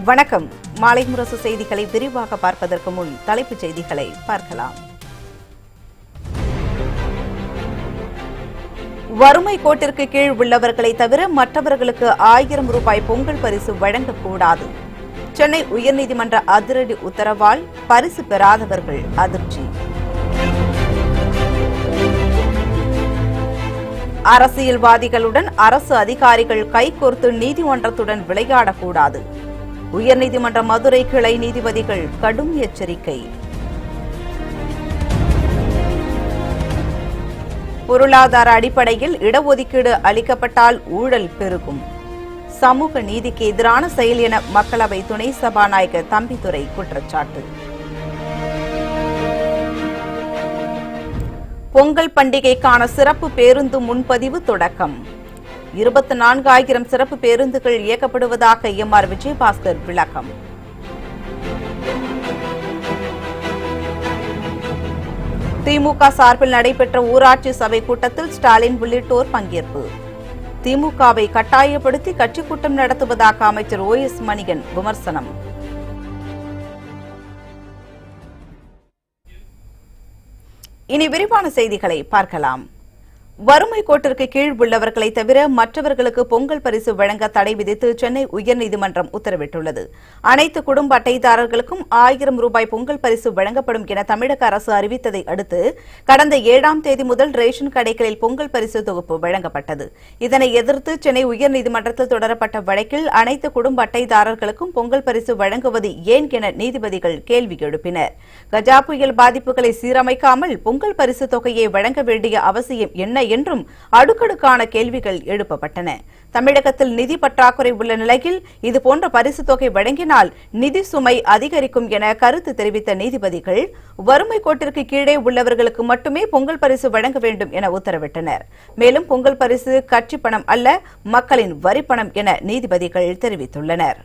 வணக்கம். மாலை முரசு செய்திகளை விரிவாக பார்ப்பதற்கு முன் தலைப்புச் செய்திகளை பார்க்கலாம். வறுமை கோட்டிற்கு கீழ் உள்ளவர்களை தவிர மற்றவர்களுக்கு 1000 ரூபாய் பொங்கல் பரிசு வழங்கக்கூடாது. சென்னை உயர்நீதிமன்ற அதிரடி உத்தரவால் பரிசு பெறாதவர்கள் அதிர்ச்சி. அரசியல்வாதிகளுடன் அரசு அதிகாரிகள் கைகோர்த்து நீதிமன்றத்துடன் விளையாடக்கூடாது. உயர்நீதிமன்ற மதுரை கிளை நீதிபதிகள் கடும் எச்சரிக்கை. பொருளாதார அடிப்படையில் இடஒதுக்கீடு அளிக்கப்பட்டால் ஊழல் பெருகும். சமூக நீதிக்கு எதிரான செயல் என மக்களவை துணை சபாநாயகர் தம்பிதுரை குற்றச்சாட்டு. பொங்கல் பண்டிகைக்கான சிறப்பு பேருந்து முன்பதிவு தொடக்கம். 24,000 சிறப்பு பேருந்துகள் இயக்கப்படுவதாக எம்.ஆர். விஜயபாஸ்கர் விளக்கம். திமுக சார்பில் நடைபெற்ற ஊராட்சி சபை கூட்டத்தில் ஸ்டாலின் உள்ளிட்டோர் பங்கேற்பு. திமுகவை கட்டாயப்படுத்தி கட்சி கூட்டம் நடத்துவதாக அமைச்சர் OS மணியன் விமர்சனம். இனி விரிவான செய்திகளை பார்க்கலாம். வறுமை கோட்டிற்கு கீழ் உள்ளவர்களை தவிர மற்றவர்களுக்கு பொங்கல் பரிசு வழங்க தடை விதித்து சென்னை உயர்நீதிமன்றம் உத்தரவிட்டுள்ளது. அனைத்து குடும்ப அட்டைதாரர்களுக்கும் 1000 ரூபாய் பொங்கல் பரிசு வழங்கப்படும் என தமிழக அரசு அறிவித்ததை அடுத்து கடந்த 7ஆம் தேதி முதல் ரேஷன் கடைகளில் பொங்கல் பரிசு தொகுப்பு வழங்கப்பட்டது. இதனை எதிர்த்து சென்னை உயர்நீதிமன்றத்தில் தொடரப்பட்ட வழக்கில் அனைத்து குடும்ப அட்டைதாரர்களுக்கும் பொங்கல் பரிசு வழங்குவது ஏன் என நீதிபதிகள் கேள்வி எழுப்பினர். கஜா புயல் பாதிப்புகளை சீரமைக்காமல் பொங்கல் பரிசு தொகையை வழங்க வேண்டிய அவசியம் என்ன என்றும் அடுக்கடுக்கான கேள்விகள் எழுப்பப்பட்டன. தமிழகத்தில் நிதி பற்றாக்குறை உள்ள நிலையில் இதுபோன்ற பரிசு தொகை வழங்கினால் நிதி சுமை அதிகரிக்கும் என கருத்து தெரிவித்த நீதிபதிகள் வறுமை கோட்டிற்கு கீழே உள்ளவர்களுக்கு மட்டுமே பொங்கல் பரிசு வழங்க வேண்டும் என உத்தரவிட்டனர். மேலும் பொங்கல் பரிசு கட்சி பணம் அல்ல, மக்களின் வரிப்பணம் என நீதிபதிகள் தெரிவித்துள்ளனர்.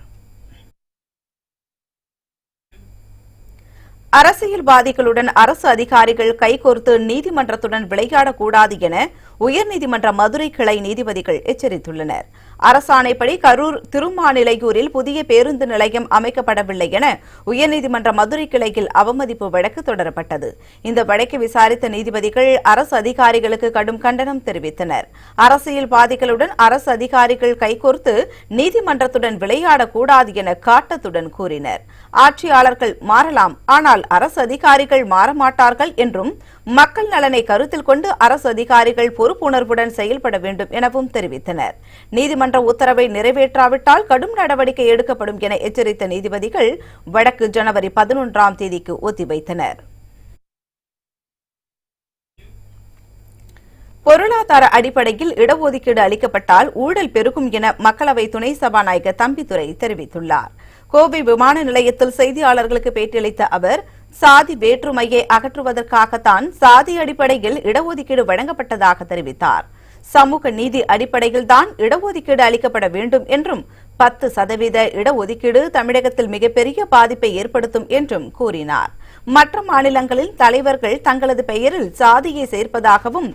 அரசியல்வாதிகளுடன் அரசு அதிகாரிகள் கைகோர்த்து நீதிமன்றத்துடன் விளையாடக்கூடாது என உயர்நீதிமன்ற மதுரை கிளை நீதிபதிகள் எச்சரித்துள்ளனர். அரசாணைப்படி கரூர் திருமாநிலையூரில் புதிய பேருந்து நிலையம் அமைக்கப்படவில்லை என உயர்நீதிமன்ற மதுரை கிளையில் அவமதிப்பு வழக்கு தொடரப்பட்டது. இந்த வழக்கை விசாரித்த நீதிபதிகள் அரசு அதிகாரிகளுக்கு கடும் கண்டனம் தெரிவித்தனர். அரசியல்வாதிகளுடன் அரசு அதிகாரிகள் கைகோர்த்து நீதிமன்றத்துடன் விளையாடக்கூடாது என காட்டத்துடன் கூறினர். ஆட்சியாளர்கள் மாறலாம், ஆனால் அரசு அதிகாரிகள் மாறமாட்டார்கள் என்றும் மக்கள் நலனை கருத்தில் கொண்டு அரசு அதிகாரிகள் பொறுப்புணர்வுடன் செயல்பட வேண்டும் எனவும் தெரிவித்தனர். நீதிமன்ற உத்தரவை நிறைவேற்றாவிட்டால் கடும் நடவடிக்கை எடுக்கப்படும் என எச்சரித்த நீதிபதிகள் வழக்கு ஜனவரி 11ஆம் தேதிக்கு ஒத்திவைத்தனர். பொருளாதார அடிப்படையில் இடஒதுக்கீடு அளிக்கப்பட்டால் ஊழல் பெருகும் என மக்களவை துணை சபாநாயகர் தம்பிதுரை தெரிவித்துள்ளார். கோவை விமான நிலையத்தில் செய்தியாளர்களுக்கு பேட்டியளித்த அவர், சாதி வேற்றுமையை அகற்றுவதற்காகத்தான் சாதி அடிப்படையில் இடஒதுக்கீடு வழங்கப்பட்டதாக தெரிவித்தார். சமூக நீதி அடிப்படையில் தான் இடஒதுக்கீடு அளிக்கப்பட வேண்டும் என்றும் 10% இடஒதுக்கீடு தமிழகத்தில் மிகப்பெரிய பாதிப்பை ஏற்படுத்தும் என்றும் கூறினார். மற்ற மாநிலங்களில் தலைவர்கள் தங்களது பெயரில் சாதியை சேர்ப்பதாகவும்,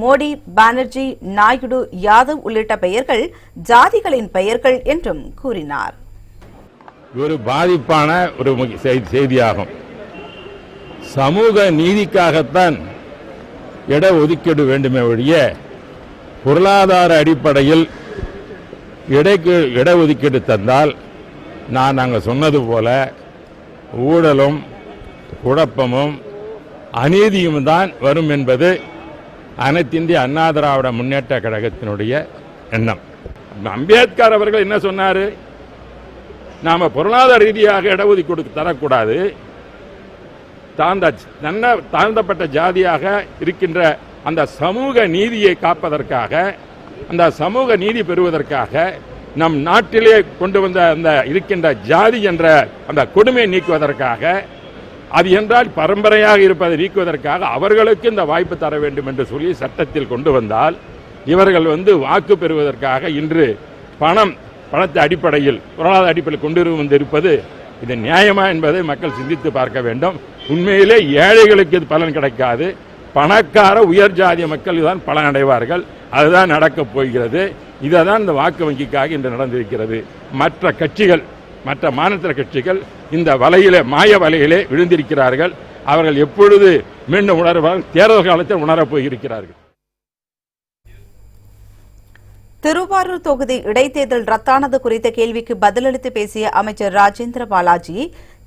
மோடி, பானர்ஜி, நாயுடு, யாதவ் உள்ளிட்ட பெயர்கள் ஜாதிகளின் பெயர்கள் என்றும் கூறினார். ஒரு பாதிப்பான ஒரு செய்தியாகும். சமூக நீதிக்காகத்தான் இடஒதுக்கீடு வேண்டுமே ஒழிய பொருளாதார அடிப்படையில் இடஒதுக்கீடு தந்தால் நாங்கள் சொன்னது போல ஊழலும் குழப்பமும் அநீதியும் தான் வரும் என்பது அனைத்திந்திய அண்ணா திராவிட முன்னேற்ற கழகத்தினுடைய எண்ணம். அம்பேத்கர் அவர்கள் என்ன சொன்னார்? நாம பொருளாதார ரீதியாக இடஒதுக்கீடு தரக்கூடாது, தாழ்ந்தப்பட்ட ஜாதியாக இருக்கின்ற அந்த சமூக நீதியை காப்பதற்காக, அந்த சமூக நீதி பெறுவதற்காக நம் நாட்டிலே கொண்டு வந்த அந்த இருக்கின்ற ஜாதி என்ற அந்த கொடுமையை நீக்குவதற்காக, அது என்றால் பரம்பரையாக இருப்பதை நீக்குவதற்காக அவர்களுக்கு இந்த வாய்ப்பு தர வேண்டும் என்று சொல்லி சட்டத்தில் கொண்டு வந்தால், இவர்கள் வாக்கு பெறுவதற்காக இன்று பணத்தை அடிப்படையில் பொருளாதார அடிப்படையில் கொண்டு வந்திருப்பது இது நியாயமா என்பதை மக்கள் சிந்தித்து பார்க்க வேண்டும். உண்மையிலே ஏழைகளுக்கு இது பலன் கிடைக்காது, பணக்கார உயர் ஜாதிய மக்கள் தான் பலன் அடைவார்கள். அதுதான் நடக்கப் போகிறது. இதை தான் இந்த வாக்கு வங்கிக்காக இன்று நடந்திருக்கிறது. மற்ற கட்சிகள் மற்ற மாநில கட்சிகள் இந்த வலையிலே மாய வலையிலே விழுந்திருக்கிறார்கள். அவர்கள் எப்பொழுது மீண்டும் உணர்வார்கள்? தேர்தல் காலத்தில் உணரப் போயிருக்கிறார்கள். திருவாரூர் தொகுதி இடைத்தேர்தல் ரத்தானது குறித்த கேள்விக்கு பதிலளித்து பேசிய அமைச்சர் ராஜேந்திர பாலாஜி,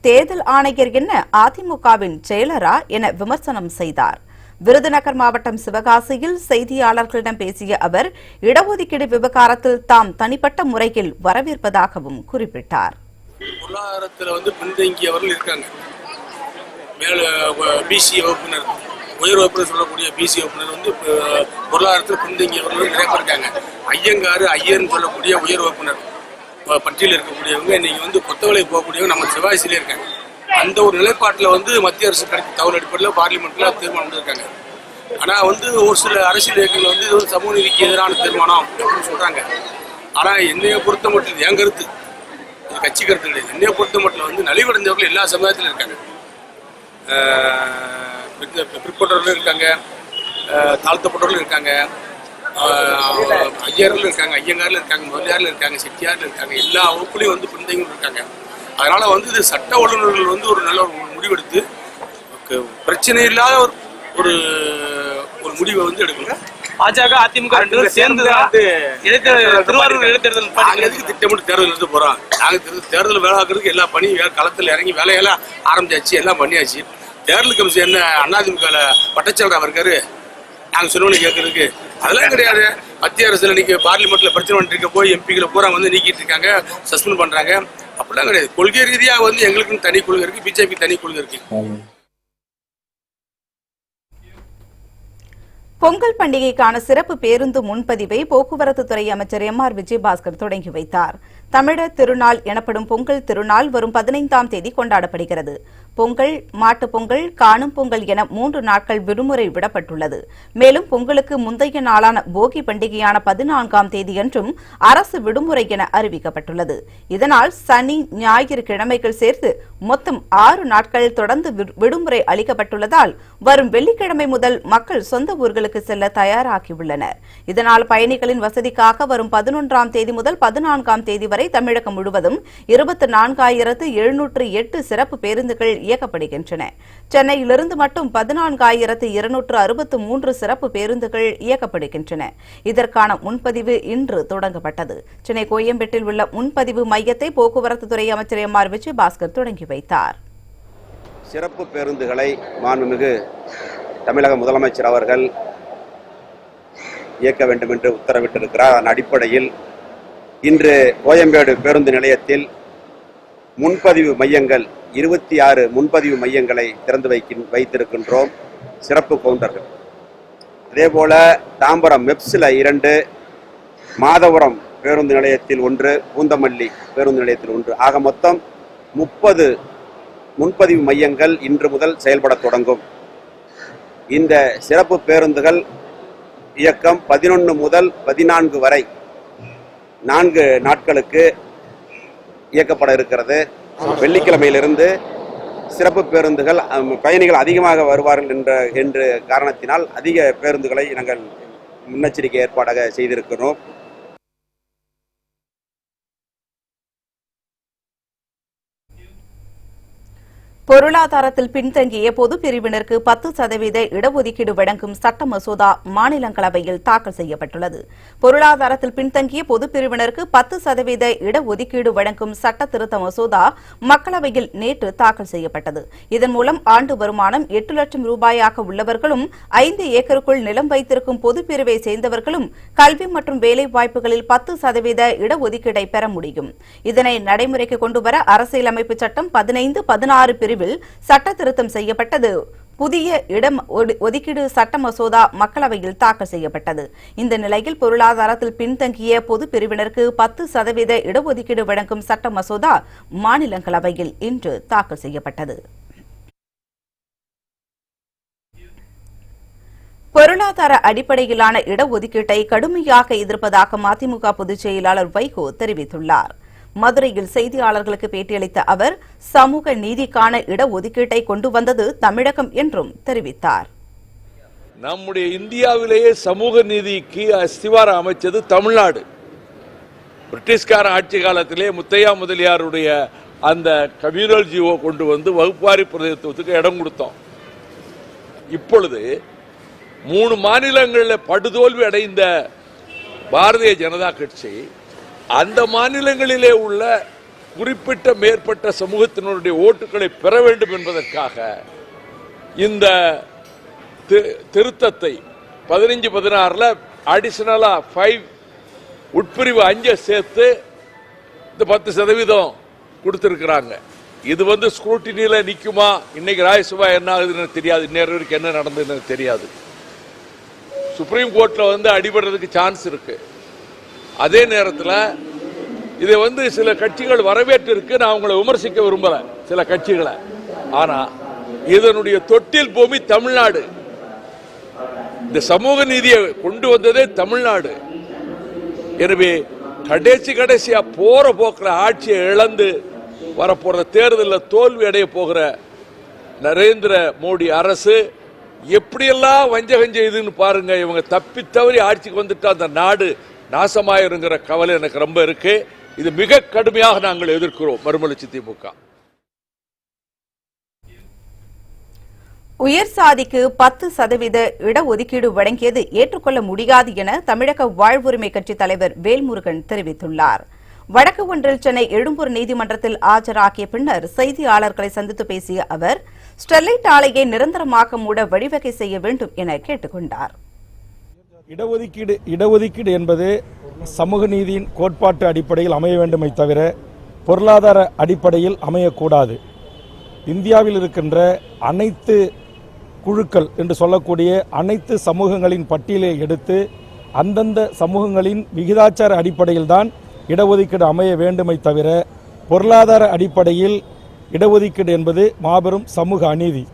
தேர்தல் ஆணையர் என்ன அதிமுகவின் செயலரா என விமர்சனம் செய்தார். விருதுநகர் மாவட்டம் சிவகாசியில் செய்தியாளர்களிடம் பேசிய அவர், இடஒதுக்கீடு விவகாரத்தில் தாம் தனிப்பட்ட முறையில் வரவேற்பதாகவும் குறிப்பிட்டார். பொருளாதாரத்தில் பின்தங்கியவர்கள் இருக்காங்க. மேல பிசி வகுப்பினர், உயர் வகுப்பினர் சொல்லக்கூடிய பிசி வகுப்பினர் பொருளாதாரத்தில் பின்தங்கியவர்கள் நிறைய பேர் இருக்காங்க. ஐயங்காரு ஐயர்னு சொல்லக்கூடிய உயர் வகுப்பினர் பட்டியலில் இருக்கக்கூடியவங்க இன்னைக்கு கொத்தவலை போகக்கூடியவங்க நம்ம சிவாசியிலே இருக்காங்க. அந்த ஒரு நிலைப்பாட்டில் மத்திய அரசு கிடைத்த தகவல் அடிப்படையில் பார்லிமெண்ட்ல தீர்மானம் பண்ணிருக்காங்க. ஆனால் ஒரு சில அரசியல் இயக்கங்கள் இது சமூக நீதிக்கு எதிரான தீர்மானம் அப்படின்னு சொல்றாங்க. ஆனால் என்னைய பொறுத்த மட்டும் என் கருத்து, கட்சி கருத்து கிடையாது. என்னைய பொறுத்த மட்டும் நலிவடைந்தவர்கள் எல்லா சமுதாயத்திலும் இருக்காங்க. பிற்பட்டவர்களும் இருக்காங்க, தாழ்த்தப்பட்டவர்களும் இருக்காங்க, ஐயர்கள் இருக்காங்க, ஐயங்காரில் இருக்காங்க, முதலியாரில் இருக்காங்க, செட்டியாரில் இருக்காங்க. எல்லா வகுப்புலையும் பின்தங்கியும் இருக்காங்க. அதனால இது சட்ட வல்லுநர்கள் ஒரு நல்ல ஒரு முடிவெடுத்து பிரச்சனை இல்லாத ஒரு முடிவை எடுக்கணும். பாஜக அதிமுக ரெண்டு சேர்ந்து திருவாரூர் இடைத்தேர்தல் எதுக்கு திட்டமிட்டு தேர்தல் எடுத்து போறோம்? நாங்கள் தேர்தல் வேலை ஆக்குறதுக்கு எல்லா பணியும் களத்தில் இறங்கி வேலையெல்லாம் ஆரம்பிச்சாச்சு, எல்லாம் பண்ணியாச்சு. தேர்தல் கமிஷன் என்ன அதிமுக பட்டச்செயலராக இருக்காரு நாங்கள் சொன்னோன்னு கேட்கறதுக்கு? அதெல்லாம் கிடையாது. மத்திய அரசுல இன்னைக்கு பார்லிமெண்ட்ல பிரச்சனை பண்ணிட்டு போய் எம்பிகளை பூரா நீக்கிட்டு இருக்காங்க, சஸ்பெண்ட் பண்றாங்க. அப்படிலாம் கிடையாது. கொள்கை ரீதியாக எங்களுக்குன்னு தனி கொள்கை இருக்கு, பிஜேபி தனி கொள்கை இருக்கு. பொங்கல் பண்டிகைக்கான சிறப்பு பேருந்து முன்பதிவை போக்குவரத்து துறை அமைச்சர் எம்.ஆர். விஜயபாஸ்கர் தொடங்கி வைத்தார். தமிழர் திருநாள் எனப்படும் பொங்கல் திருநாள் வரும் 15ஆம் தேதி கொண்டாடப்படுகிறது. பொங்கல், மாட்டுப் பொங்கல், காணும் பொங்கல் என 3 நாட்கள் விடுமுறை விடப்பட்டுள்ளது. மேலும் பொங்கலுக்கு முந்தைய நாளான போகி பண்டிகையான 14ஆம் தேதியன்றும் அரசு விடுமுறை என அறிவிக்கப்பட்டுள்ளது. இதனால் சனி, ஞாயிறு கிழமைகள் சேர்த்து மொத்தம் 6 நாட்கள் தொடர்ந்து விடுமுறை அளிக்கப்பட்டுள்ளதால் வரும் வெள்ளிக்கிழமை முதல் மக்கள் சொந்த ஊர்களுக்கு செல்ல தயாராகியுள்ளனர். இதனால் பயணிகளின் வசதிக்காக வரும் 11ஆம் தேதி முதல் 14ஆம் தேதி வரை தமிழகம் முழுவதும் 24,708 சிறப்பு பேருந்துகள் இயக்கப்படுகின்றன. சென்னையிலிருந்து மட்டும் 14,263 சிறப்பு பேருந்துகள் இயக்கப்படுகின்றன. இதற்கான முன்பதிவு இன்று தொடங்கப்பட்டது. சென்னை கோயம்பேட்டில் உள்ள முன்பதிவு மையத்தை போக்குவரத்து துறை அமைச்சர் எம்.ஆர். விஜயபாஸ்கர் தொடங்கி வைத்தார். சிறப்பு பேருந்துகளை மாண்புமிகு தமிழக முதலமைச்சர் அவர்கள் இயக்க வேண்டும் என்று உத்தரவிட்டிருக்கிறார். அதன் அடிப்படையில் இன்று கோயம்பேடு பேருந்து நிலையத்தில் முன்பதிவு மையங்கள் 26 முன்பதிவு மையங்களை திறந்து வைத்திருக்கின்றோம். சிறப்பு கவுண்டர்கள். அதேபோல தாம்பரம் மெப்ஸில் 2, மாதவரம் பேருந்து நிலையத்தில் 1, பூந்தமல்லி பேருந்து நிலையத்தில் 1 ஆக மொத்தம் 30 முன்பதிவு மையங்கள் இன்று முதல் செயல்பட தொடங்கும். இந்த சிறப்பு பேருந்துகள் இயக்கம் 11 முதல் 14 வரை 4 நாட்களுக்கு இயக்கப்பட இருக்கிறது. வெள்ளிக்கிழமையிலிருந்து சிறப்பு பேருந்துகள் பயணிகள் அதிகமாக வருவார்கள் என்ற காரணத்தினால் அதிக பேருந்துகளை நாங்கள் முன்னெச்சரிக்கை ஏற்பாடாக செய்திருக்கிறோம். பொருளாதாரத்தில் பின்தங்கிய பொது பிரிவினருக்கு 10% இடஒதுக்கீடு வழங்கும் சட்ட மசோதா மாநிலங்களவையில் தாக்கல் செய்யப்பட்டுள்ளது. பொருளாதாரத்தில் பின்தங்கிய பொது பிரிவினருக்கு 10% இடஒதுக்கீடு வழங்கும் சட்ட திருத்த மசோதா மக்களவையில் நேற்று தாக்கல் செய்யப்பட்டது. இதன் மூலம் ஆண்டு வருமானம் 8 லட்சம் ரூபாயாக உள்ளவர்களும் 5 ஏக்கருக்குள் நிலம் வைத்திருக்கும் பொது பிரிவை சேர்ந்தவர்களும் கல்வி மற்றும் வேலை வாய்ப்புகளில் 10% இடஒதுக்கீடை பெற முடியும். இதனை நடைமுறைக்கு கொண்டுவர அரசியலமைப்பு சட்டம் 15, 16 பிரிவில் சட்ட திருத்தம் செய்யப்பட்டது. புதிய இடம் ஒதுக்கீடு சட்ட மசோதா மக்களவையில் தாக்கல் செய்யப்பட்டது. இந்த நிலையில் பொருளாதாரத்தில் பின்தங்கிய பொது பிரிவினருக்கு 10% இடஒதுக்கீடு வழங்கும் சட்ட மசோதா மாநிலங்களவையில் இன்று தாக்கல் செய்யப்பட்டது. பொருளாதார அடிப்படையிலான இடஒதுக்கீட்டை கடுமையாக எதிர்ப்பதாக மதிமுக பொதுச் செயலாளர் வைகோ தெரிவித்துள்ளார். மதுரையில் செய்தியாளர்களுக்கு பேட்டியளித்த அவர் சமூக நீதிக்கான இடஒதுக்கீட்டை கொண்டு வந்தது தமிழகம் என்றும் தெரிவித்தார். நம்முடைய இந்தியாவிலேயே சமூக நீதிக்கு அஸ்திவாரம் அமைச்சது தமிழ்நாடு. பிரிட்டிஷ்கார ஆட்சி காலத்திலே முத்தையா முதலியாருடைய அந்த கம்யூனல் ஜீவோ கொண்டு வந்து வகுப்பாரி பிரதிநிதித்துவத்துக்கு இடம் கொடுத்தோம். இப்பொழுது 3 மாநிலங்களில் படுதோல்வி அடைந்த பாரதிய ஜனதா கட்சி அந்த மாநிலங்களிலே உள்ள குறிப்பிட்ட மேற்பட்ட சமூகத்தினருடைய ஓட்டுகளை பெற வேண்டும் என்பதற்காக இந்த திருத்தத்தை 15-16 அடிஷனலா 5 உட்பிரிவு 5 சேர்த்து இந்த 10% கொடுத்திருக்கிறாங்க. இது ஸ்க்ரூட்டினியில நிக்குமா? இன்னைக்கு ராஜ்யசபா என்ன ஆகுதுன்னு தெரியாது, இன்னொரு வரைக்கும் என்ன நடந்ததுன்னு தெரியாது. சுப்ரீம் கோர்ட்ல அடிபடுறதுக்கு சான்ஸ் இருக்கு. அதே நேரத்தில் இதை சில கட்சிகள் வரவேற்று இருக்கு. நான் உங்களை விமர்சிக்க விரும்பல சில கட்சிகளை. ஆனா இதனுடைய தொட்டில் பூமி தமிழ்நாடு. இந்த சமூக நீதியை கொண்டு வந்ததே தமிழ்நாடு. எனவே கடைசியா போற போக்கிற ஆட்சியை இழந்து வரப்போற தேர்தலில் தோல்வி அடைய போகிற நரேந்திர மோடி அரசு எப்படியெல்லாம் வஞ்சகம் செய்யுதுன்னு பாருங்க. இவங்க தப்பி தவறி ஆட்சிக்கு வந்துட்டு அந்த நாடு நாசமாயிருங்கிற கவலை எனக்கு ரொம்ப இருக்கு. இது மிக கடுமையாக நாங்கள் எதிர்க்கிறோம். மறுமலர்ச்சி திமுக. உயர் சாதிக்கு 10% இடஒதுக்கீடு வழங்கியது ஏற்றுக்கொள்ள முடியாது என தமிழக வாழ்வுரிமை கட்சி தலைவர் வேல்முருகன் தெரிவித்துள்ளார். வழக்கு ஒன்றில் சென்னை எழும்பூர் நீதிமன்றத்தில் ஆஜராகிய பின்னர் செய்தியாளர்களை சந்தித்து பேசிய அவர், ஸ்டெர்லைட் ஆலையை நிரந்தரமாக மூட வழிவகை செய்ய வேண்டும் என கேட்டுக் கொண்டார். இடஒதுக்கீடு என்பது சமூக நீதியின் கோட்பாட்டு அடிப்படையில் அமைய வேண்டுமே தவிர பொருளாதார அடிப்படையில் அமையக்கூடாது. இந்தியாவில் இருக்கின்ற அனைத்து குழுக்கள் என்று சொல்லக்கூடிய அனைத்து சமூகங்களின் பட்டியலை எடுத்து அந்தந்த சமூகங்களின் விகிதாச்சார அடிப்படையில் தான் இடஒதுக்கீடு அமைய வேண்டுமே தவிர பொருளாதார அடிப்படையில் இடஒதுக்கீடு என்பது மாபெரும் சமூக அநீதி.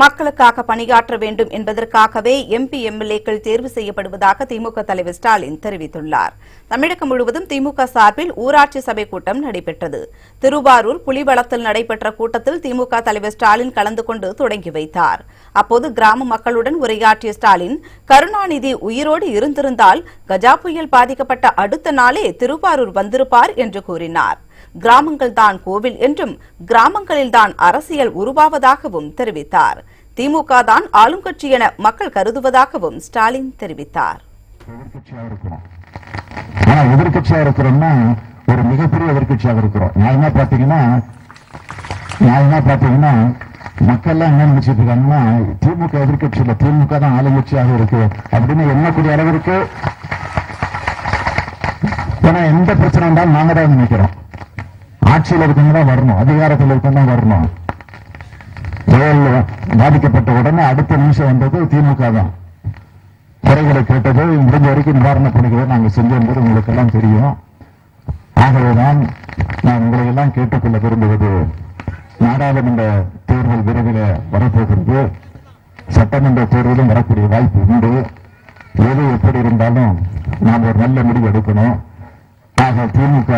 மக்களுக்காக பணியாற்ற வேண்டும் என்பதற்காகவே எம்பி எம்எல்ஏக்கள் தேர்வு செய்யப்படுவதாக திமுக தலைவர் ஸ்டாலின் தெரிவித்துள்ளார். தமிழகம் முழுவதும் திமுக சார்பில் ஊராட்சி சபை கூட்டம் நடைபெற்றது. திருவாரூர் புலிவளத்தில் நடைபெற்ற கூட்டத்தில் திமுக தலைவர் ஸ்டாலின் கலந்து கொண்டு தொடங்கி வைத்தார். அப்போது கிராம மக்களுடன் உரையாற்றிய ஸ்டாலின், கருணாநிதி உயிரோடு இருந்திருந்தால் கஜா புயல் பாதிக்கப்பட்ட அடுத்த நாளே திருவாரூர் வந்திருப்பார் என்று கூறினார். கிராமங்கள் தான் கோவில் என்றும் கிராமங்களில்தான் அரசியல் உருவாவதாகவும் தெரிவித்தார். திமுக தான் ஆளும் கட்சி என மக்கள் கருதுவதாகவும் ஸ்டாலின் தெரிவித்தார். எதிர்கட்சியா இருக்கிறோம்னா ஒரு மிகப்பெரிய எதிர்கட்சியாக இருக்கிறோம். நியாயமா பாத்தீங்கன்னா மக்கள் என்ன நினைச்சிட்டு இருக்காங்கன்னா திமுக எதிர்கட்சியில திமுக தான் ஆளுங்கட்சியாக இருக்கு அப்படின்னு எண்ணக்கூடிய அளவிற்கு எந்த பிரச்சனை இருந்தாலும் நாங்க தான் நினைக்கிறோம். ஆட்சியில் இருக்கவங்க தான் வரணும், அதிகாரத்தில் இருக்கவங்க தான் வரணும். புயல் பாதிக்கப்பட்ட உடனே அடுத்த நிமிஷம் வந்தது திமுக தான். குறைகளை கேட்டது, முடிஞ்ச வரைக்கும் நிவாரணப் பணிகளை நாங்கள் செஞ்சோம் உங்களுக்கு எல்லாம் தெரியும். ஆகவேதான் நான் உங்களை எல்லாம் கேட்டுக்கொள்ள விரும்புவது, நாடாளுமன்ற தேர்தல் விரைவில் வரப்போகிறது. சட்டமன்ற தேர்தலும் வரக்கூடிய வாய்ப்பு உண்டு. எது எப்படி இருந்தாலும் நாம் ஒரு நல்ல முடிவு எடுக்கணும். ஆக திமுக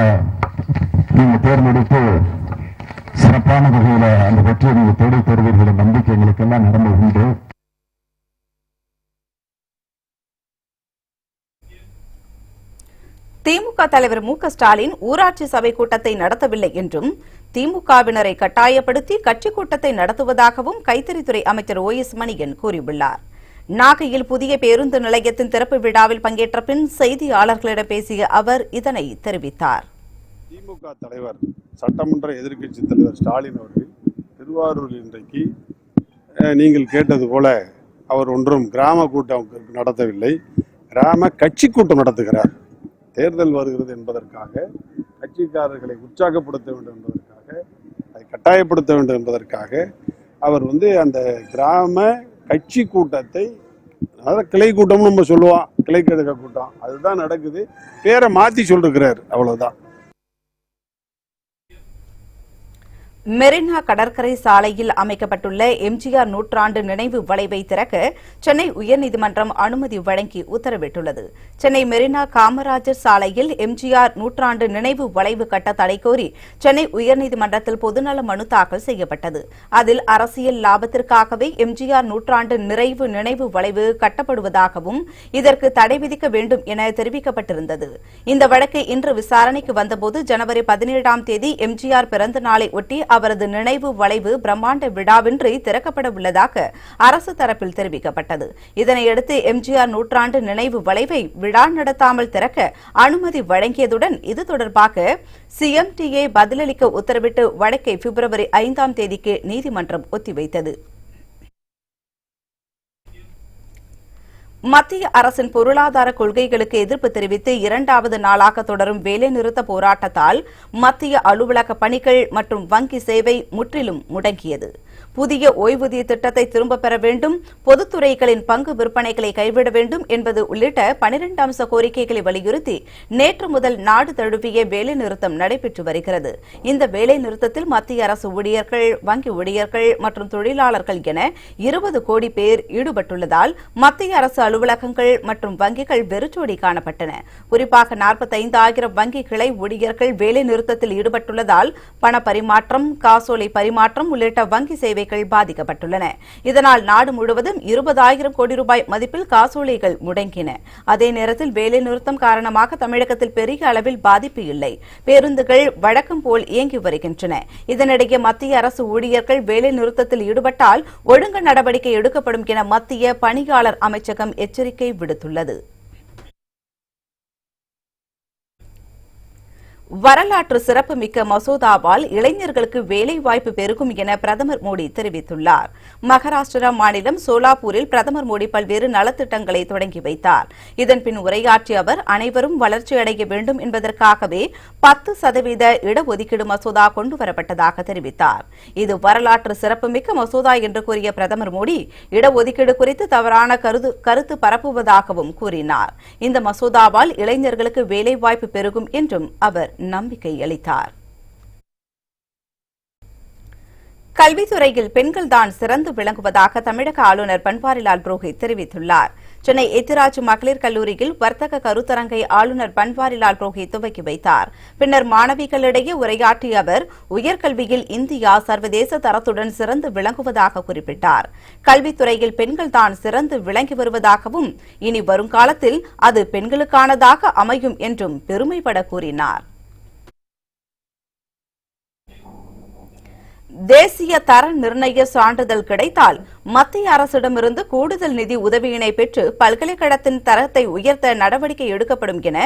நீங்க தேர்ந்தெடுத்து சிறப்பான வகையில் அந்த வெற்றியை நீங்க தேடி தருவீர்கள் நம்பிக்கை எங்களுக்கு எல்லாம் நிரம்ப உண்டு. திமுக தலைவர் மு.க. ஸ்டாலின் ஊராட்சி சபை கூட்டத்தை நடத்தவில்லை என்றும் திமுகவினரை கட்டாயப்படுத்தி கட்சி கூட்டத்தை நடத்துவதாகவும் கைத்தறித்துறை அமைச்சர் OS மணியன் கூறியுள்ளார். நாகையில் புதிய பேருந்து நிலையத்தின் திறப்பு விழாவில் பங்கேற்ற பின் செய்தியாளர்களிடம் பேசிய அவர் இதனை தெரிவித்தார். திமுக தலைவர் சட்டமன்ற எதிர்க்கட்சி தலைவர் ஸ்டாலின் அவர்கள் திருவாரூரில் இன்றைக்கு நீங்கள் கேட்டது போல அவர் ஒன்றும் கிராம கூட்டம் நடத்தவில்லை, கிராம கட்சி கூட்டம் நடத்துகிறார். தேர்தல் வருகிறது என்பதற்காக, கட்சிக்காரர்களை உற்சாகப்படுத்த வேண்டும் என்பதற்காக, அதை கட்டாயப்படுத்த வேண்டும் என்பதற்காக அவர் அந்த கிராம கட்சி கூட்டத்தை, அதாவது கிளை கூட்டம்னு நம்ம சொல்லுவோம், கிளை கழக கூட்டம், அதுதான் நடக்குது. பேரை மாற்றி சொல்லிருக்கிறார், அவ்வளவுதான். மெரினா கடற்கரை சாலையில் அமைக்கப்பட்டுள்ள எம்ஜிஆர் நூற்றாண்டு நினைவு வளைவை திறக்க சென்னை உயர்நீதிமன்றம் அனுமதி வழங்கி உத்தரவிட்டுள்ளது. சென்னை மெரினா காமராஜர் சாலையில் எம்ஜிஆர் நூற்றாண்டு நினைவு வளைவு கட்ட தடை கோரி சென்னை உயர்நீதிமன்றத்தில் பொதுநல மனு தாக்கல் செய்யப்பட்டது. அதில் அரசியல் லாபத்திற்காகவே எம்ஜிஆர் நூற்றாண்டு நிறைவு நினைவு வளைவு கட்டப்படுவதாகவும் இதற்கு தடை விதிக்க வேண்டும் என தெரிவிக்கப்பட்டிருந்தது. இந்த வழக்கு இன்று விசாரணைக்கு வந்தபோது ஜனவரி 17ஆம் தேதி எம்ஜிஆர் பிறந்த நாளை ஒட்டி அவரது நினைவு வளைவு பிரம்மாண்ட விழாவின்றி திறக்கப்பட உள்ளதாக அரசு தரப்பில் தெரிவிக்கப்பட்டது. இதனையடுத்து எம்ஜிஆர் நூற்றாண்டு நினைவு வளைவை விழா நடத்தாமல் திறக்க அனுமதி வழங்கியதுடன் இது தொடர்பாக சிஎம்டிஏ பதிலளிக்க உத்தரவிட்டு வழக்கை பிப்ரவரி 5ஆம் தேதிக்கு நீதிமன்றம் ஒத்திவைத்தது. மத்திய அரசின் பொருளாதார கொள்கைகளுக்கு எதிர்ப்பு தெரிவித்து 2வது நாளாக தொடரும் வேலைநிறுத்த போராட்டத்தால் மத்திய அலுவலக பணிகள் மற்றும் வங்கி சேவை முற்றிலும் முடங்கியது. புதிய ஓய்வூதிய திட்டத்தை திரும்பப் பெற வேண்டும், பொதுத்துறைகளின் பங்கு விற்பனைகளை கைவிட வேண்டும் என்பது உள்ளிட்ட 12 அம்ச கோரிக்கைகளை வலியுறுத்தி நேற்று முதல் நாடு தழுவிய வேலைநிறுத்தம் நடைபெற்று வருகிறது. இந்த வேலைநிறுத்தத்தில் மத்திய அரசு ஊழியர்கள், வங்கி ஊழியர்கள் மற்றும் தொழிலாளர்கள் என 20 கோடி பேர் ஈடுபட்டுள்ளதால் மத்திய அரசு அலுவலகங்கள் மற்றும் வங்கிகள் வெறிச்சோடி காணப்பட்டன. குறிப்பாக 45,000 வங்கி கிளை ஊழியர்கள் வேலைநிறுத்தத்தில் ஈடுபட்டுள்ளதால் பண பரிமாற்றம், காசோலை பரிமாற்றம் உள்ளிட்ட வங்கி சேவைகள் பாதிக்கப்பட்டுள்ளன. இதனால் நாடு முழுவதும் 20,000 கோடி ரூபாய் மதிப்பில் காசோலைகள் முடங்கின. அதே நேரத்தில் வேலைநிறுத்தம் காரணமாக தமிழகத்தில் பெரிய அளவில் பாதிப்பு இல்லை. பேருந்துகள் வழக்கம் போல் இயங்கி வருகின்றன. இதனிடையே மத்திய அரசு ஊழியர்கள் வேலைநிறுத்தத்தில் ஈடுபட்டால் ஒழுங்கு நடவடிக்கை எடுக்கப்படும் என மத்திய பணியாளர் அமைச்சகம் எச்சரிக்கை விடுத்துள்ளது. வரலாற்று சிறப்புமிக்க மசோதாவால் இளைஞர்களுக்கு வேலைவாய்ப்பு பெருகும் என பிரதமர் மோடி தெரிவித்துள்ளார். மகாராஷ்டிரா மாநிலம் சோலாப்பூரில் பிரதமர் மோடி பல்வேறு நலத்திட்டங்களை தொடங்கி வைத்தார். இதன்பின் உரையாற்றிய அவர் அனைவரும் வளர்ச்சியடைய வேண்டும் என்பதற்காகவே 10% இடஒதுக்கீடு மசோதா கொண்டுவரப்பட்டதாக தெரிவித்தார். இது வரலாற்று சிறப்புமிக்க மசோதா என்று கூறிய பிரதமர் மோடி இடஒதுக்கீடு குறித்து தவறான கருத்து பரப்புவதாகவும் கூறினார். இந்த மசோதாவால் இளைஞர்களுக்கு வேலைவாய்ப்பு பெருகும் என்றும் அவர் நம்பிக்கை அளித்தார். கல்வித்துறையில் பெண்கள்தான் சிறந்து விளங்குவதாக தமிழக ஆளுநர் பன்வாரிலால் புரோஹித் தெரிவித்துள்ளார். சென்னை எத்திராஜ் மகளிர் கல்லூரியில் வர்த்தக கருத்தரங்கை ஆளுநர் பன்வாரிலால் புரோஹித் துவக்கி வைத்தார். பின்னர் மாணவிகளிடையே உரையாற்றிய அவர் உயர்கல்வியில் இந்தியா சர்வதேச தரத்துடன் சிறந்து விளங்குவதாக குறிப்பிட்டார். கல்வித்துறையில் பெண்கள்தான் சிறந்து விளங்கி வருவதாகவும் இனி வருங்காலத்தில் அது பெண்களுக்கானதாக அமையும் என்றும் பெருமைப்பட கூறினார். தேசிய தர நிர்ணய சான்றிதழ் கிடைத்தால் மத்திய அரசிடமிருந்து கூடுதல் நிதி உதவியினை பெற்று பல்கலைக்கழகத்தின் தரத்தை உயர்த்த நடவடிக்கை எடுக்கப்படும் என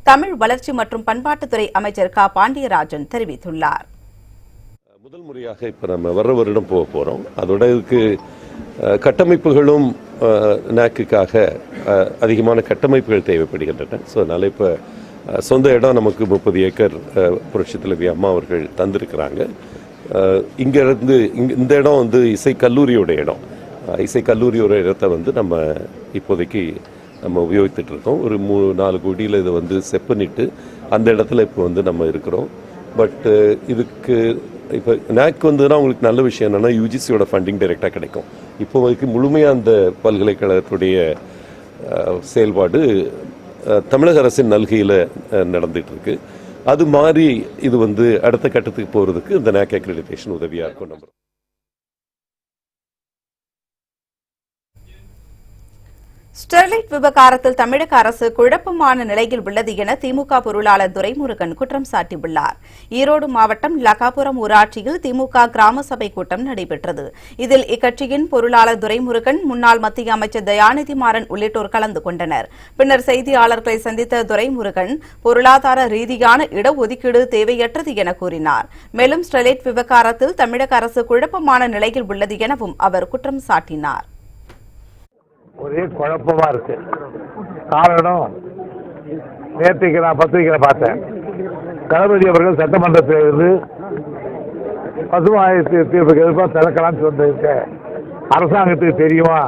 தமிழ் வளர்ச்சி மற்றும் பண்பாட்டுத்துறை அமைச்சர் க பாண்டியராஜன் தெரிவித்துள்ளார். முதல் முறையாக இப்ப நம்ம வர்ற வருடம் போக போறோம். அதோட இதுக்கு கட்டமைப்புகளும் நாக்குக்காக அதிகமான கட்டமைப்புகள் தேவைப்படுகின்றன. ஸோ அதனால இப்ப சொந்த இடம் நமக்கு 30 ஏக்கர் புரட்சி தலைவி அம்மா அவர்கள் தந்திருக்கிறாங்க. இங்கிருந்து இந்த இடம் வந்து இசைக்கல்லூரியோட இடம். இசைக்கல்லூரியோட இடத்தை வந்து நம்ம இப்போதைக்கு நம்ம உபயோகித்துட்டு இருக்கோம். ஒரு 3-4 கோடியில் இதை வந்து செப்பனிட்டு அந்த இடத்துல இப்போ வந்து நம்ம இருக்கிறோம். பட் இதுக்கு இப்போ நாக் வந்ததுன்னா உங்களுக்கு நல்ல விஷயம் என்னென்னா யூஜிசியோட ஃபண்டிங் டைரெக்டாக கிடைக்கும். இப்போதைக்கு முழுமையாக அந்த பல்கலைக்கழகத்துடைய செயல்பாடு தமிழக அரசின் நல்கையில் நடந்துட்டு இருக்கு. அது மாதிரி இது வந்து அடுத்த கட்டத்துக்கு போகிறதுக்கு இந்த நாக் அக்ரெடிடேஷன் உதவியாக இருக்கும். நம்புறோம். ஸ்டெர்லைட் விவகாரத்தில் தமிழக அரசு குழப்பமான நிலையில் உள்ளது என திமுக பொருளாளர் துரைமுருகன் குற்றம் சாட்டியுள்ளார். ஈரோடு மாவட்டம் லகாபுரம் ஊராட்சியில் திமுக கிராம சபை கூட்டம் நடைபெற்றது. இதில் இக்கட்சியின் பொருளாளர் துரைமுருகன், முன்னாள் மத்திய அமைச்சர் தயாநிதி மாறன் உள்ளிட்டோர் கலந்து கொண்டனர். பின்னர் செய்தியாளர்களை சந்தித்த துரைமுருகன் பொருளாதார ரீதியான இடஒதுக்கீடு தேவையற்றது என கூறினார். மேலும் ஸ்டெர்லைட் விவகாரத்தில் தமிழக அரசு குழப்பமான நிலையில் உள்ளது எனவும் அவர் குற்றம் சாட்டினார். ஒரே குழப்பமா இருக்கு. காரணம், நேற்றைக்கு நான் பத்திரிகையில பார்த்தேன், தளபதி அவர்கள் சட்டமன்றத்திலிருந்து பசுமாய தீர்ப்புக்கு எதிர்ப்பாக திறக்கலாம்னு சொல்லிருக்க அரசாங்கத்துக்கு தெரியுமா?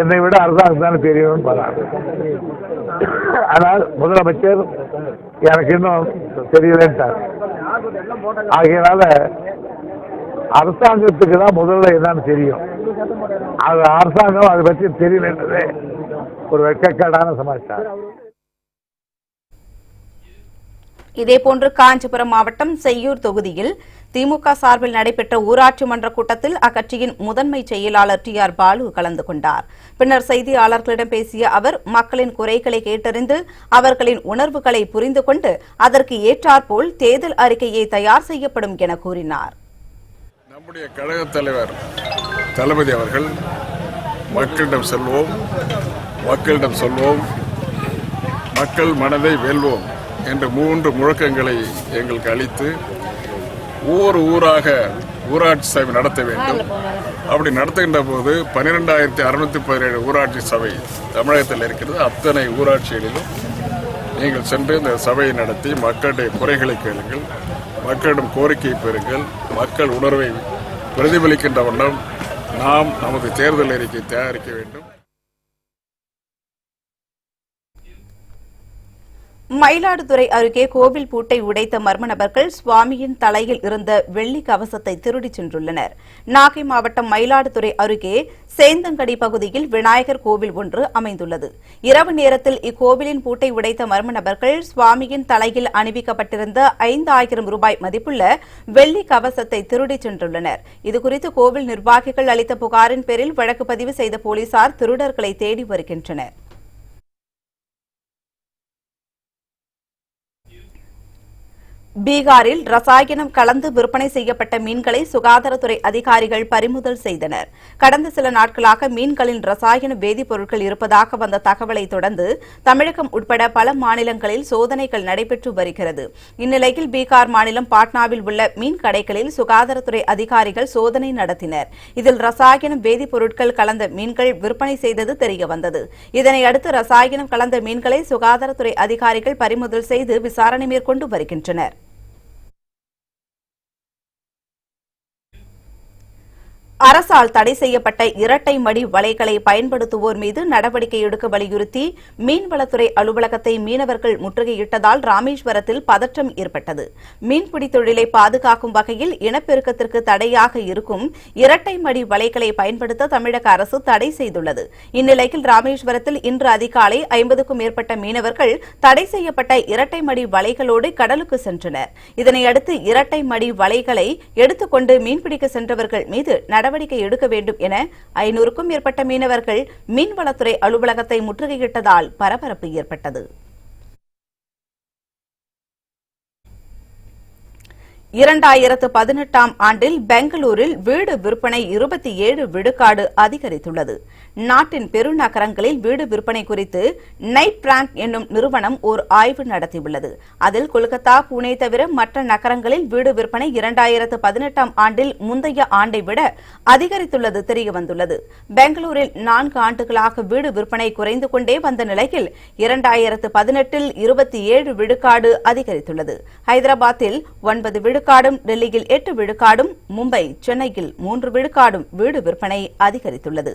என்னை விட அரசாங்கம் தானே தெரியும்னு பாருங்க. ஆனால் முதலமைச்சர் எனக்கு இன்னும் தெரியலன்ட்டார். ஆகையினால அரசாங்கத்துக்கு தான் முதல்ல என்னன்னு தெரியும். அது அரசாங்கம் அதை பற்றி தெரியலன்றதே ஒரு வெட்கக்கேடான சமாச்சாரம். இதேபோன்று காஞ்சிபுரம் மாவட்டம் செய்யூர் தொகுதியில் திமுக சார்பில் நடைபெற்ற ஊராட்சி மன்ற கூட்டத்தில் அக்கட்சியின் முதன்மை செயலாளர் TR பாலு கலந்து கொண்டார். பின்னர் செய்தியாளர்களிடம் பேசிய அவர் மக்களின் குறைகளை கேட்டறிந்து அவர்களின் உணர்வுகளை புரிந்து கொண்டு அதற்கு ஏற்றாற்போல் தேர்தல் அறிக்கையை தயார் செய்யப்படும் என கூறினார். நம்முடைய கழக தலைவர் தளபதி அவர்கள் மக்களிடம் செல்வோம், மக்களிடம் சொல்வோம், மக்கள் மனதை வெல்வோம் என்ற 3 முழக்கங்களை எங்களுக்கு அளித்து ஒவ்வொரு ஊராக ஊராட்சி சபை நடத்த வேண்டும். அப்படி நடத்துகின்ற போது 12,617 ஊராட்சி சபை தமிழகத்தில் இருக்கிறது. அத்தனை ஊராட்சிகளிலும் நீங்கள் சென்று இந்த சபையை நடத்தி மக்களுடைய குறைகளை கேளுங்கள், மக்களிடம் கோரிக்கை பெறுங்கள், மக்கள் உணர்வை பிரதிபலிக்கின்ற வண்ணம் நாம் நமது தேர்தல் அறிக்கை தயாரிக்க வேண்டும். மயிலாடுதுறை அருகே கோவில் பூட்டை உடைத்த மர்ம நபர்கள் சுவாமியின் தலையில் இருந்த வெள்ளி கவசத்தை திருடிச் சென்றுள்ளனர். நாகை மாவட்டம் மயிலாடுதுறை அருகே சேந்தங்கடி பகுதியில் விநாயகர் கோவில் ஒன்று அமைந்துள்ளது. இரவு நேரத்தில் இக்கோவிலின் பூட்டை உடைத்த மர்ம நபர்கள் சுவாமியின் தலையில் அணிவிக்கப்பட்டிருந்த 5,000 ரூபாய் மதிப்புள்ள வெள்ளி கவசத்தை திருடிச் சென்றுள்ளனர். இதுகுறித்து கோவில் நிர்வாகிகள் அளித்த புகாரின் பேரில் வழக்கு பதிவு செய்த போலீசார் திருடர்களை தேடி வருகின்றனர். பீகாரில் ரசாயனம் கலந்து விற்பனை செய்யப்பட்ட மீன்களை சுகாதாரத்துறை அதிகாரிகள் பறிமுதல் செய்தனர். கடந்த சில நாட்களாக மீன்களின் ரசாயன வேதிப்பொருட்கள் இருப்பதாக வந்த தகவலை தொடர்ந்து தமிழகம் உட்பட பல மாநிலங்களில் சோதனைகள் நடைபெற்று வருகிறது. இந்நிலையில் பீகார் மாநிலம் பாட்னாவில் உள்ள மீன் கடைகளில் சுகாதாரத்துறை அதிகாரிகள் சோதனை நடத்தினர். இதில் ரசாயன வேதிப்பொருட்கள் கலந்த மீன்கள் விற்பனை செய்தது தெரியவந்தது. இதனையடுத்து ரசாயனம் கலந்த மீன்களை சுகாதாரத்துறை அதிகாரிகள் பறிமுதல் செய்து விசாரணை மேற்கொண்டு வருகின்றனர். அரசால் தடை செய்யப்பட்ட இரட்டை மடி வலைகளை பயன்படுத்துவோர் மீது நடவடிக்கை எடுக்க வலியுறுத்தி மீன்வளத்துறை அலுவலகத்தை மீனவர்கள் முற்றுகையிட்டதால் ராமேஸ்வரத்தில் பதற்றம் ஏற்பட்டது. மீன்பிடி தொழிலை பாதுகாக்கும் வகையில் இனப்பெருக்கத்திற்கு தடையாக இருக்கும் இரட்டை மடி வலைகளை பயன்படுத்த தமிழக அரசு தடை செய்துள்ளது. இந்நிலையில் ராமேஸ்வரத்தில் இன்று அதிகாலை 50க்கும் மேற்பட்ட மீனவர்கள் தடை செய்யப்பட்ட இரட்டை மடி வலைகளோடு கடலுக்கு சென்றனர். இதனையடுத்து இரட்டை மடி வலைகளை எடுத்துக்கொண்டு மீன்பிடிக்க சென்றவர்கள் மீது நடவடிக்கை எடுக்க வேண்டும் என 500க்கும் மேற்பட்ட மீனவர்கள் மீன்வளத்துறை அலுவலகத்தை முற்றுகையிட்டதால் பரபரப்பு ஏற்பட்டது. 2018ஆம் ஆண்டில் பெங்களூரில் வீடு விற்பனை 27 விழுக்காடு அதிகரித்துள்ளது. நாட்டின் பெருநகரங்களில் வீடு விற்பனை குறித்து நைட் பிராங்க் என்னும் நிறுவனம் ஓர் ஆய்வு நடத்தியுள்ளது. அதில் கொல்கத்தா, புனே தவிர மற்ற நகரங்களில் வீடு விற்பனை 2018ஆம் ஆண்டில் முந்தைய ஆண்டை விட அதிகரித்துள்ளது தெரியவந்துள்ளது. பெங்களூரில் 4 ஆண்டுகளாக வீடு விற்பனை குறைந்து கொண்டே வந்த நிலையில் 2018இல் 27 விழுக்காடு அதிகரித்துள்ளது. ஹைதராபாத்தில் 9 விழுக்காடும், டெல்லியில் 8 விழுக்காடும், மும்பை, சென்னையில் 3 விழுக்காடும் வீடு விற்பனை அதிகரித்துள்ளது.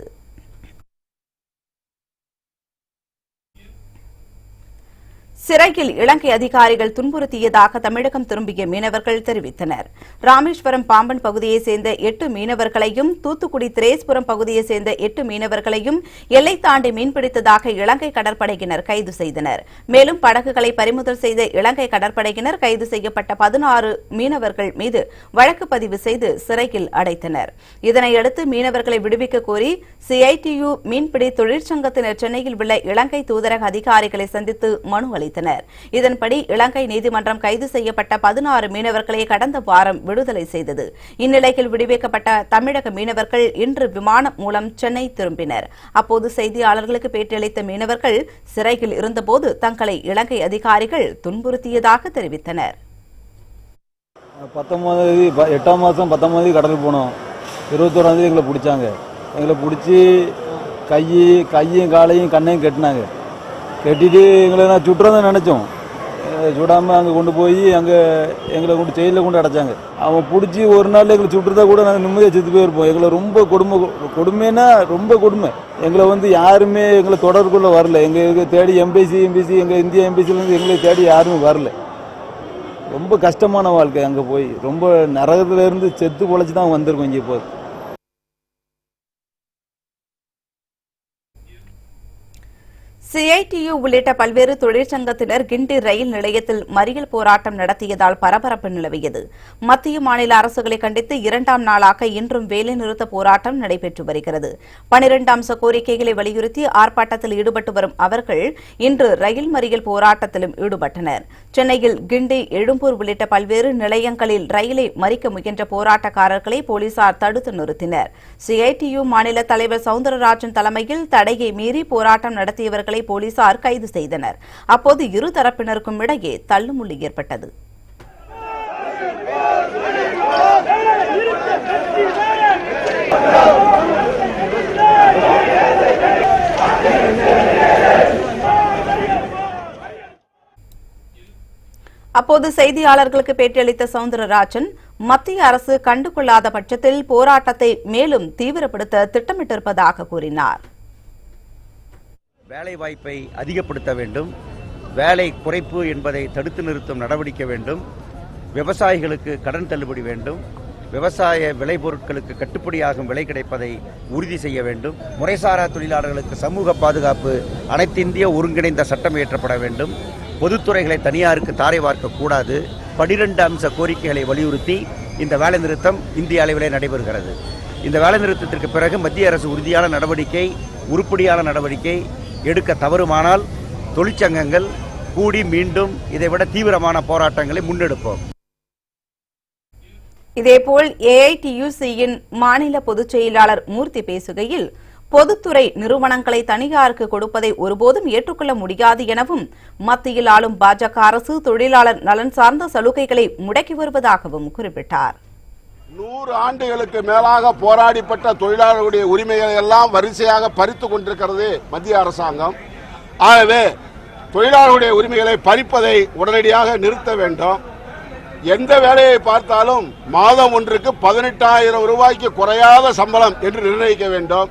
சிறையில் இலங்கை அதிகாரிகள் துன்புறுத்தியதாக தமிழகம் திரும்பிய மீனவர்கள் தெரிவித்தனர். ராமேஸ்வரம் பாம்பன் பகுதியைச் சேர்ந்த 8 மீனவர்களையும், தூத்துக்குடி திரேஸ்புரம் பகுதியைச் சேர்ந்த 8 மீனவர்களையும் எல்லை தாண்டி மீன்பிடித்ததாக இலங்கை கடற்படையினர் கைது செய்தனர். மேலும் படகுகளை பறிமுதல் செய்த இலங்கை கடற்படையினர் கைது செய்யப்பட்ட 16 மீனவர்கள் மீது வழக்கு பதிவு செய்து சிறையில் அடைத்தனர். இதனையடுத்து மீனவர்களை விடுவிக்க கோரி CITU மீன்பிடி தொழிற்சங்கத்தினர் சென்னையில் உள்ள இலங்கை தூதரக அதிகாரிகளை சந்தித்து மனு அளித்தனர். இதன்படி இலங்கை நீதிமன்றம் கைது செய்யப்பட்ட 16 மீனவர்களை கடந்த வாரம் விடுதலை செய்தது. இந்நிலையில் விடுவிக்கப்பட்ட தமிழக மீனவர்கள் இன்று விமானம் மூலம் சென்னை திரும்பினர். அப்போது செய்தியாளர்களுக்கு பேட்டியளித்த மீனவர்கள் சிறையில் இருந்தபோது தங்களை இலங்கை அதிகாரிகள் துன்புறுத்தியதாக தெரிவித்தனர். 8ஆம் மாதம் 19 கடலுக்கு போனோம். 21ஆம் எங்களை பிடிச்சாங்க. எங்களை பிடிச்சி கையும் காலையும் கண்ணையும் கட்டினாங்க. கட்டிட்டு எங்களை நான் சுட்டுறதான் நினச்சோம். சுடாமல் அங்கே கொண்டு போய் எங்களை கொண்டு ஜெயிலில் கொண்டு அடைச்சாங்க. அவன் பிடிச்சி ஒரு நாள் எங்களை சுட்டுறதா கூட நாங்கள் நிம்மதியாக செத்து போயிருப்போம். எங்களை ரொம்ப கொடுமைன்னா ரொம்ப கொடுமை. எங்களை யாருமே எங்களை தொடர்புக்குள்ளே வரல. எங்களுக்கு தேடி எம்பசி எங்கள் இந்திய எம்பசிலேருந்து எங்களை தேடி யாருமே வரல. ரொம்ப கஷ்டமான வாழ்க்கை. அங்கே போய் ரொம்ப நரகத்திலேருந்து செத்து பொழைச்சி தான் வந்திருக்கோம் இங்கே போய். சிஐடியு உள்ளிட்ட பல்வேறு தொழிற்சங்கத்தினர் கிண்டி ரயில் நிலையத்தில் மறியல் போராட்டம் நடத்தியதால் பரபரப்பு நிலவியது. மத்திய மாநில அரசுகளை கண்டித்து 2ஆம் நாளாக இன்றும் வேலைநிறுத்த போராட்டம் நடைபெற்று வருகிறது. 12 அம்ச கோரிக்கைகளை வலியுறுத்தி ஆர்ப்பாட்டத்தில் ஈடுபட்டு வரும் அவர்கள் இன்று ரயில் மறியல் போராட்டத்திலும் ஈடுபட்டனர். சென்னையில் கிண்டி, எழும்பூர் உள்ளிட்ட பல்வேறு நிலையங்களில் ரயிலை மறிக்க முயன்ற போராட்டக்காரர்களை போலீசார் தடுத்து நிறுத்தினர். சிஐடியு மாநில தலைவர் சவுந்தரராஜன் தலைமையில் தடையை மீறி போராட்டம் நடத்தியவர்களை போலீசார் கைது செய்தனர். அப்போது இரு தரப்பினருக்கும் இடையே தள்ளுமுள்ளு ஏற்பட்டது. அப்போது செய்தியாளர்களுக்கு பேட்டியளித்த சவுந்தரராஜன், மத்திய அரசு கண்டுகொள்ளாத பட்சத்தில் போராட்டத்தை மேலும் தீவிரப்படுத்த திட்டமிட்டிருப்பதாக கூறினார். வேலை வாய்ப்பை அதிகப்படுத்த வேண்டும், வேலை குறைப்பு என்பதை தடுத்து நிறுத்தும் நடவடிக்கை வேண்டும், விவசாயிகளுக்கு கடன் தள்ளுபடி வேண்டும், விவசாய விளைபொருட்களுக்கு கட்டுப்படியாகும் விலை கிடைப்பதை உறுதி செய்ய வேண்டும், முறைசாரா தொழிலாளர்களுக்கு சமூக பாதுகாப்பு அனைத்திந்திய ஒருங்கிணைந்த சட்டம் இயற்றப்பட வேண்டும், பொதுத்துறைகளை தனியாருக்கு தாரை வார்க்க கூடாது. 12 அம்ச கோரிக்கைகளை வலியுறுத்தி இந்த வேலைநிறுத்தம் இந்திய அளவிலே நடைபெறுகிறது. இந்த வேலைநிறுத்தத்திற்கு பிறகு மத்திய அரசு உறுதியான நடவடிக்கை, உருப்படியான நடவடிக்கை எடுக்க தவறுமானால் தொழிற்சங்கங்கள் கூடி மீண்டும் இதைவிட தீவிரமான போராட்டங்களை முன்னெடுப்போம். இதேபோல் ஏஐடியுசியின் மாநில பொதுச் செயலாளர் மூர்த்தி பேசுகையில், பொதுத்துறை நிறுவனங்களை தனியாருக்கு கொடுப்பதை ஒருபோதும் ஏற்றுக்கொள்ள முடியாது எனவும், மத்தியில் ஆளும் பாஜக அரசு தொழிலாளர் நலன் சார்ந்த சலுகைகளை முடக்கி வருவதாகவும் குறிப்பிட்டார். 100 ஆண்டுகளுக்கு மேலாக போராடிப்பட்ட தொழிலாளர்களுடைய உரிமைகளை எல்லாம் வரிசையாக பறித்து கொண்டிருக்கிறது மத்திய அரசாங்கம். ஆகவே தொழிலாளர்களுடைய உரிமைகளை பறிப்பதை உடனடியாக நிறுத்த வேண்டும். எந்த வேலையை பார்த்தாலும் மாதம் ஒன்றுக்கு 18,000 ரூபாய்க்கு குறையாத சம்பளம் என்று நிர்ணயிக்க வேண்டும்.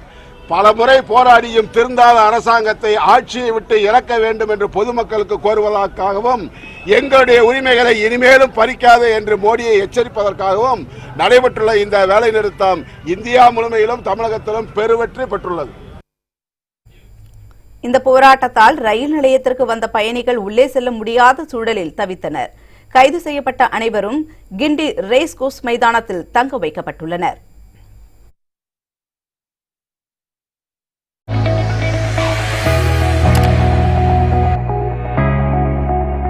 பல முறை போராடியும் திருந்தாத அரசாங்கத்தை ஆட்சியை விட்டு இறக்க வேண்டும் என்று பொதுமக்களுக்கு கோருவதற்காகவும், எங்களுடைய உரிமைகளை இனிமேலும் பறிக்காது என்று மோடியை எச்சரிப்பதற்காகவும் நடைபெற்றுள்ள இந்த வேலைநிறுத்தம் இந்தியா முழுமையிலும் தமிழகத்திலும் பெருவெற்றி பெற்றுள்ளது. இந்த போராட்டத்தால் ரயில் நிலையத்திற்கு வந்த பயணிகள் உள்ளே செல்ல முடியாத சூழலில் தவித்தனர். கைது செய்யப்பட்ட அனைவரும் கிண்டி ரேஸ் கோர்ஸ் மைதானத்தில் தங்க வைக்கப்பட்டுள்ளனர்.